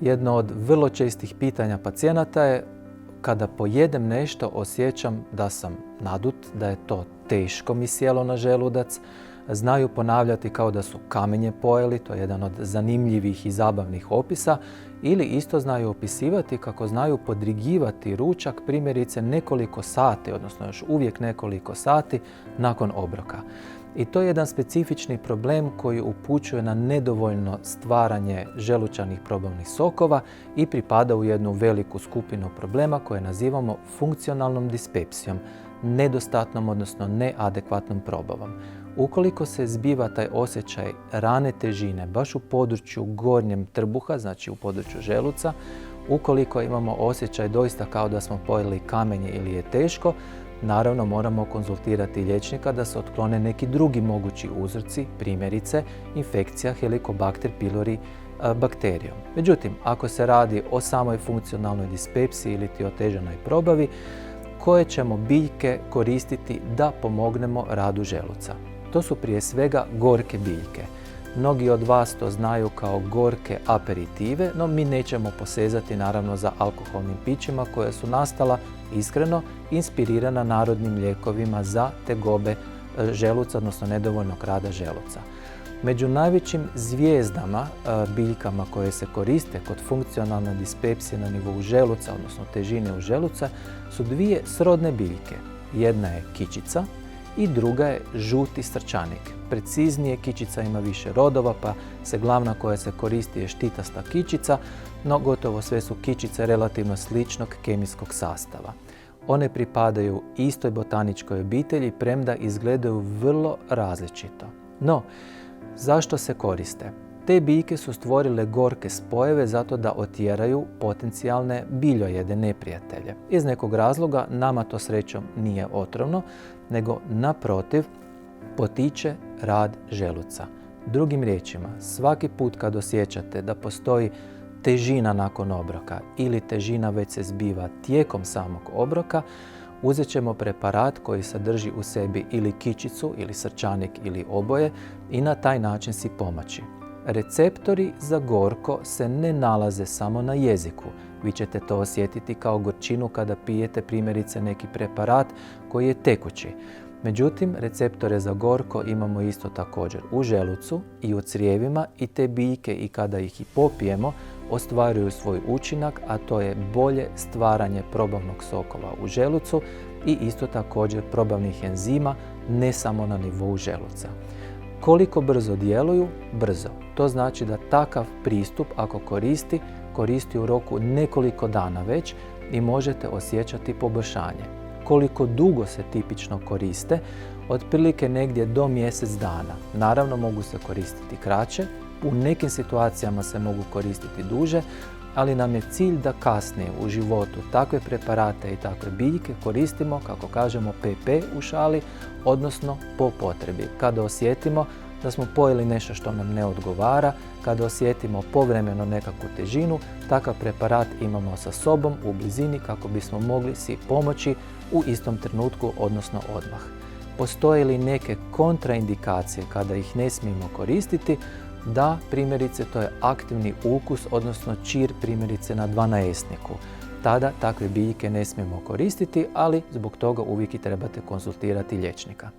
Jedno od vrlo čestih pitanja pacijenata je kada pojedem nešto osjećam da sam nadut, da je to teško mi sjelo na želudac, znaju ponavljati kao da su kamenje pojeli, to je jedan od zanimljivih i zabavnih opisa, ili isto znaju opisivati kako znaju podrigivati ručak primjerice nekoliko sati, odnosno još uvijek nekoliko sati nakon obroka. I to je jedan specifični problem koji upućuje na nedovoljno stvaranje želučanih probavnih sokova i pripada u jednu veliku skupinu problema koje nazivamo funkcionalnom dispepsijom, nedostatnom odnosno neadekvatnom probavom. Ukoliko se zbiva taj osjećaj rane težine baš u području gornjem trbuha, znači u području želuca, ukoliko imamo osjećaj doista kao da smo pojeli kamenje ili je teško, naravno moramo konzultirati liječnika da se otklone neki drugi mogući uzroci, primjerice infekcija Helicobacter pylori bakterijom. Međutim, ako se radi o samoj funkcionalnoj dispepsiji ili ti otežanoj probavi, koje ćemo biljke koristiti da pomognemo radu želuca? To su prije svega gorke biljke. Mnogi od vas to znaju kao gorke aperitive, no mi nećemo posezati naravno za alkoholnim pićima koja su nastala iskreno inspirirana narodnim lijekovima za tegobe želuca, odnosno nedovoljnog rada želuca. Među najvećim zvijezdama, biljkama koje se koriste kod funkcionalne dispepsije na nivou želuca, odnosno težine u želuca, su dvije srodne biljke. Jedna je kičica i druga je žuti srčanik. Preciznije, kičica ima više rodova, pa se glavna koja se koristi je štitasta kičica, no gotovo sve su kičice relativno sličnog kemijskog sastava. One pripadaju istoj botaničkoj obitelji, premda izgledaju vrlo različito. No, zašto se koriste? Te biljke su stvorile gorke spojeve zato da otjeraju potencijalne biljojede neprijatelje. Iz nekog razloga nama to srećom nije otrovno, nego naprotiv potiče rad želuca. Drugim riječima, svaki put kad osjećate da postoji težina nakon obroka ili težina već se zbiva tijekom samog obroka, uzet ćemo preparat koji sadrži u sebi ili kičicu ili srčanik ili oboje i na taj način si pomoći. Receptori za gorko se ne nalaze samo na jeziku. Vi ćete to osjetiti kao gorčinu kada pijete primjerice neki preparat koji je tekući. Međutim, receptore za gorko imamo isto također u želucu i u crijevima i te biljke i kada ih i popijemo ostvaruju svoj učinak, a to je bolje stvaranje probavnog sokova u želucu i isto također probavnih enzima ne samo na nivou želuca. Koliko brzo djeluju? Brzo. To znači da takav pristup ako koristi u roku nekoliko dana već i možete osjećati poboljšanje. Koliko dugo se tipično koriste? Otprilike negdje do mjesec dana. Naravno mogu se koristiti kraće, u nekim situacijama se mogu koristiti duže, ali nam je cilj da kasnije u životu takve preparate i takve biljke koristimo, kako kažemo, PP u šali, odnosno po potrebi. Kada osjetimo da smo pojeli nešto što nam ne odgovara, kada osjetimo povremeno nekakvu težinu, takav preparat imamo sa sobom u blizini kako bismo mogli si pomoći u istom trenutku, odnosno odmah. Postoje li neke kontraindikacije kada ih ne smijemo koristiti? Da, primjerice to je aktivni ukus, odnosno čir primjerice na dvanaestniku. Tada takve biljke ne smijemo koristiti, ali zbog toga uvijek i trebate konzultirati liječnika.